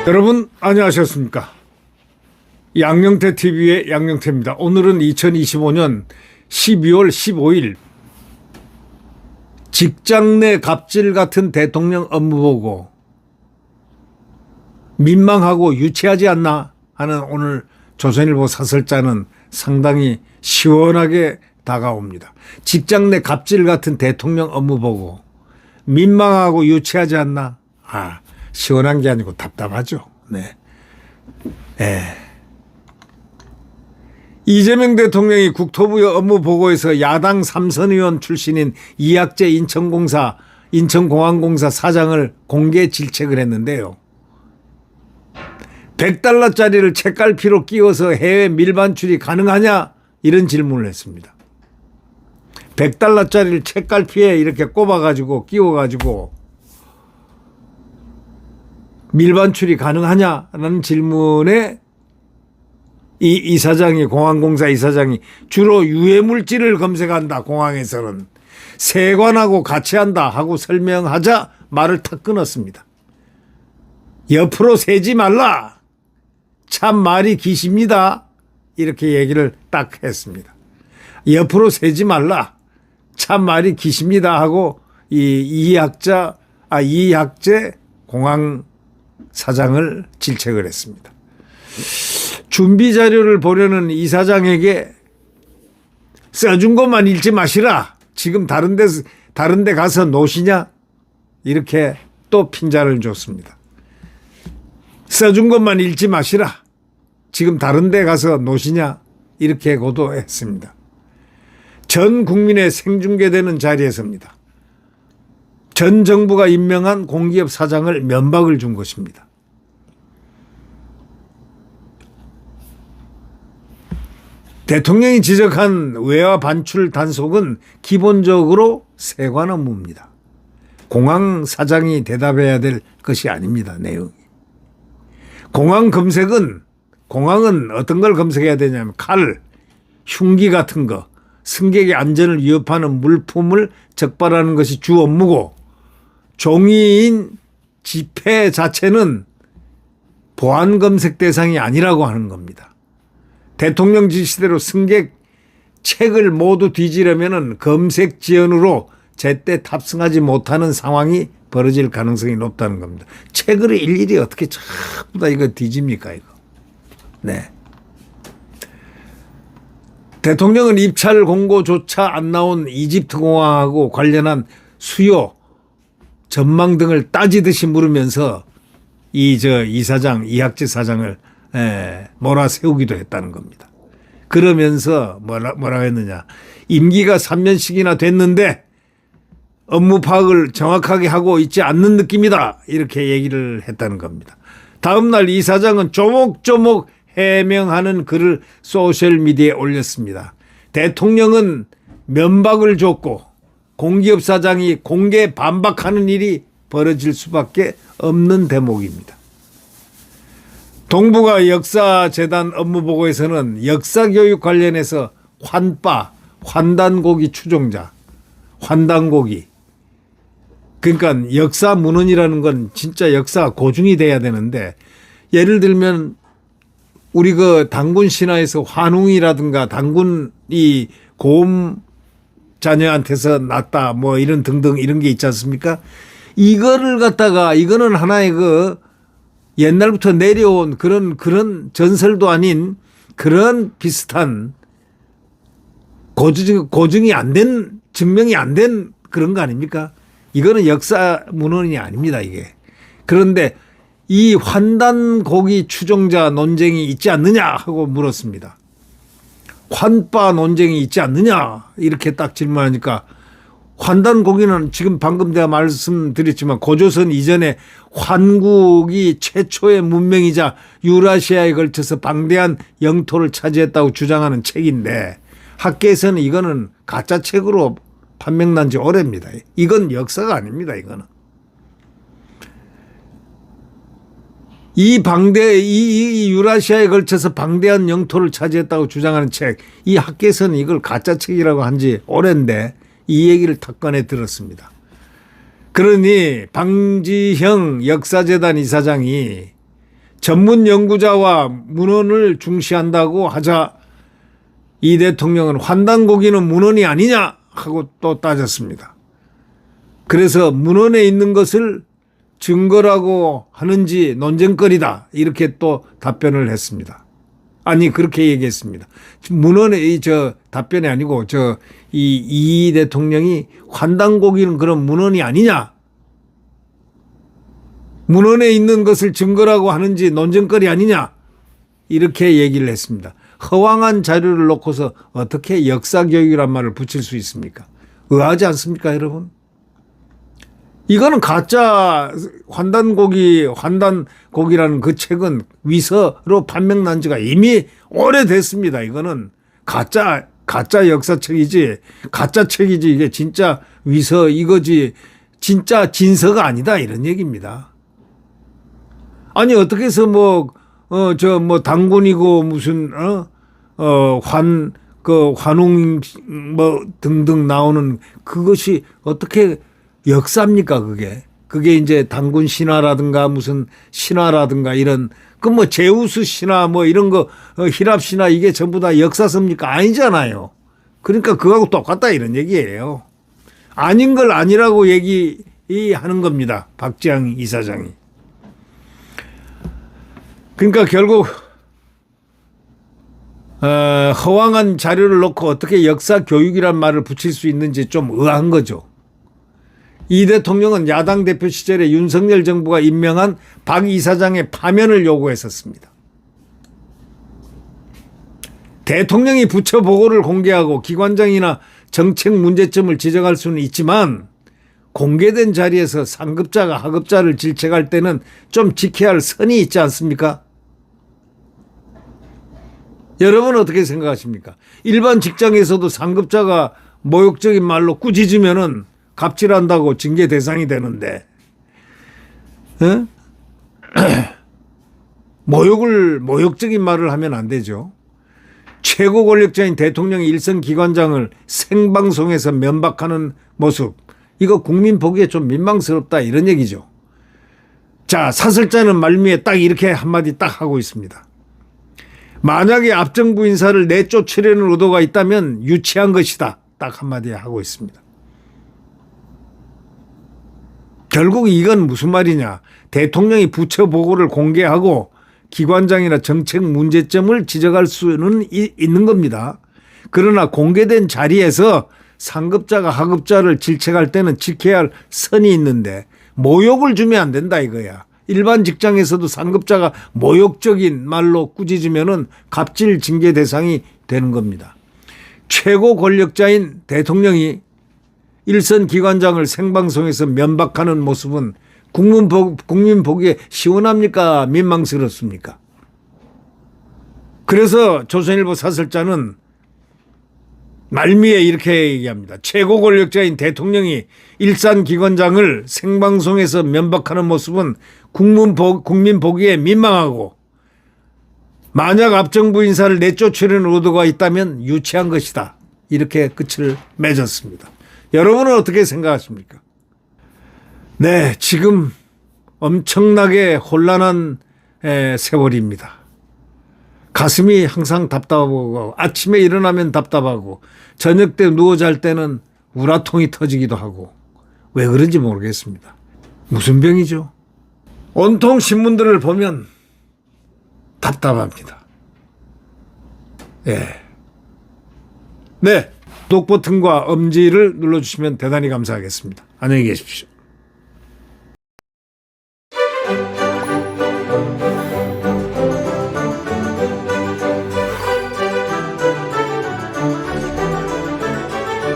여러분 안녕하셨습니까? 양영태 TV의 양영태입니다. 오늘은 2025년 12월 15일 직장 내 갑질 같은 대통령 업무보고 민망하고 유치하지 않나 하는 오늘 조선일보 사설자는 상당히 시원하게 다가옵니다. 직장 내 갑질 같은 대통령 업무보고 민망하고 유치하지 않나? 시원한 게 아니고 답답하죠. 네. 이재명 대통령이 국토부 업무 보고에서 야당 3선 의원 출신인 이학재 인천공항공사 사장을 공개 질책을 했는데요. 100달러짜리를 책갈피로 끼워서 해외 밀반출이 가능하냐? 이런 질문을 했습니다. 100달러짜리를 책갈피에 이렇게 꼽아가지고 끼워가지고 밀반출이 가능하냐라는 질문에 이 이사장이, 공항공사 이사장이 주로 유해물질을 검색한다. 공항에서는 세관하고 같이 한다 하고 설명하자 말을 탁 끊었습니다. 옆으로 세지 말라. 참 말이 기십니다. 이렇게 얘기를 딱 했습니다. 옆으로 세지 말라. 참 말이 기십니다 하고 이학재 공항 사장을 질책을 했습니다. 준비 자료를 보려는 이 사장에게 써준 것만 읽지 마시라. 지금 다른 데 가서 노시냐? 이렇게 또 핀잔을 줬습니다. 써준 것만 읽지 마시라. 지금 다른 데 가서 노시냐? 이렇게 고도했습니다. 전 국민의 생중계되는 자리에서입니다. 전 정부가 임명한 공기업 사장을 면박을 준 것입니다. 대통령이 지적한 외화 반출 단속은 기본적으로 세관 업무입니다. 공항 사장이 대답해야 될 것이 아닙니다. 내용이. 공항은 어떤 걸 검색해야 되냐면 칼, 흉기 같은 거, 승객의 안전을 위협하는 물품을 적발하는 것이 주 업무고 종이인 지폐 자체는 보안 검색 대상이 아니라고 하는 겁니다. 대통령 지시대로 승객 책을 모두 뒤지려면 검색 지연으로 제때 탑승하지 못하는 상황이 벌어질 가능성이 높다는 겁니다. 책을 일일이 어떻게 전부 다 이거 뒤집니까, 이거. 네. 대통령은 입찰 공고조차 안 나온 이집트 공항하고 관련한 수요, 전망 등을 따지듯이 물으면서 이학재 사장을 몰아세우기도 했다는 겁니다. 그러면서 뭐라고 했느냐. 임기가 3년씩이나 됐는데 업무 파악을 정확하게 하고 있지 않는 느낌이다. 이렇게 얘기를 했다는 겁니다. 다음 날 이 사장은 조목조목 해명하는 글을 소셜미디어에 올렸습니다. 대통령은 면박을 줬고 공기업 사장이 공개 반박하는 일이 벌어질 수밖에 없는 대목입니다. 동북아 역사재단 업무보고에서는 역사교육 관련해서 환단고기 추종자, 환단고기. 그러니까 역사 문헌이라는 건 진짜 역사 고증이 돼야 되는데 예를 들면 우리 그 단군 신화에서 환웅이라든가 단군이 고음 자녀한테서 낳았다 뭐 이런 등등 이런 게 있지 않습니까? 이거를 갖다가 이거는 하나의 그 옛날부터 내려온 그런 전설도 아닌 그런 비슷한 고증이 안 된, 증명이 안 된 그런 거 아닙니까? 이거는 역사 문헌이 아닙니다, 이게. 그런데 이 환단고기 추종자 논쟁이 있지 않느냐 하고 물었습니다. 환빠 논쟁이 있지 않느냐 이렇게 딱 질문하니까 환단고기는 지금 방금 제가 말씀드렸지만 고조선 이전에 환국이 최초의 문명이자 유라시아에 걸쳐서 방대한 영토를 차지했다고 주장하는 책인데 학계에서는 이거는 가짜 책으로 판명난 지 오래입니다. 이건 역사가 아닙니다. 이거는. 이 유라시아에 걸쳐서 방대한 영토를 차지했다고 주장하는 책, 이 학계에서는 이걸 가짜 책이라고 한 지 오랜데 이 얘기를 탁 꺼내 들었습니다. 그러니 방지형 역사재단 이사장이 전문 연구자와 문헌을 중시한다고 하자 이 대통령은 환단고기는 문헌이 아니냐 하고 또 따졌습니다. 그래서 문헌에 있는 것을 증거라고 하는지 논쟁거리다 이렇게 또 답변을 했습니다. 아니 그렇게 얘기했습니다. 문헌의 답변이 아니고 이 대통령이 환단고기는 그런 문헌이 아니냐, 문헌에 있는 것을 증거라고 하는지 논쟁거리 아니냐 이렇게 얘기를 했습니다. 허황한 자료를 놓고서 어떻게 역사교육이란 말을 붙일 수 있습니까? 의아하지 않습니까, 여러분? 이거는 가짜 환단고기라는 그 책은 위서로 판명난 지가 이미 오래됐습니다. 이거는 가짜 역사책이지, 가짜 책이지, 이게 진짜 위서 이거지, 진짜 진서가 아니다 이런 얘기입니다. 아니 어떻게 해서 당군이고 무슨 환웅 등등 나오는 그것이 어떻게 역사입니까? 그게 이제 당군 신화라든가 무슨 신화라든가 이런 제우스 신화 이런 거 히랍 신화 이게 전부 다 역사서입니까? 아니잖아요. 그러니까 그거하고 똑같다 이런 얘기예요. 아닌 걸 아니라고 얘기하는 겁니다. 박지양 이사장이. 그러니까 결국 허황한 자료를 놓고 어떻게 역사 교육이란 말을 붙일 수 있는지 좀 의아한 거죠. 이 대통령은 야당 대표 시절에 윤석열 정부가 임명한 박 이사장의 파면을 요구했었습니다. 대통령이 부처 보고를 공개하고 기관장이나 정책 문제점을 지적할 수는 있지만 공개된 자리에서 상급자가 하급자를 질책할 때는 좀 지켜야 할 선이 있지 않습니까? 여러분 어떻게 생각하십니까? 일반 직장에서도 상급자가 모욕적인 말로 꾸짖으면은 갑질한다고 징계 대상이 되는데, 모욕적인 말을 하면 안 되죠. 최고 권력자인 대통령이 일선 기관장을 생방송에서 면박하는 모습, 이거 국민 보기에 좀 민망스럽다 이런 얘기죠. 자, 사설자는 말미에 딱 이렇게 한마디 딱 하고 있습니다. 만약에 앞정부 인사를 내쫓으려는 의도가 있다면 유치한 것이다. 딱 한마디 하고 있습니다. 결국 이건 무슨 말이냐. 대통령이 부처 보고를 공개하고 기관장이나 정책 문제점을 지적할 수는 있는 겁니다. 그러나 공개된 자리에서 상급자가 하급자를 질책할 때는 지켜야 할 선이 있는데 모욕을 주면 안 된다 이거야. 일반 직장에서도 상급자가 모욕적인 말로 꾸짖으면은 갑질 징계 대상이 되는 겁니다. 최고 권력자인 대통령이 일선 기관장을 생방송에서 면박하는 모습은 국민 보기에 시원합니까? 민망스럽습니까? 그래서 조선일보 사설자는 말미에 이렇게 얘기합니다. 최고 권력자인 대통령이 일선 기관장을 생방송에서 면박하는 모습은 국민 보기에 민망하고 만약 앞정부 인사를 내쫓으려는 의도가 있다면 유치한 것이다. 이렇게 끝을 맺었습니다. 여러분은 어떻게 생각하십니까? 네, 지금 엄청나게 혼란한 세월입니다. 가슴이 항상 답답하고 아침에 일어나면 답답하고 저녁 때 누워 잘 때는 우라통이 터지기도 하고 왜 그런지 모르겠습니다. 무슨 병이죠? 온통 신문들을 보면 답답합니다. 예. 네. 구독 버튼과 엄지를 눌러주시면 대단히 감사하겠습니다. 안녕히 계십시오.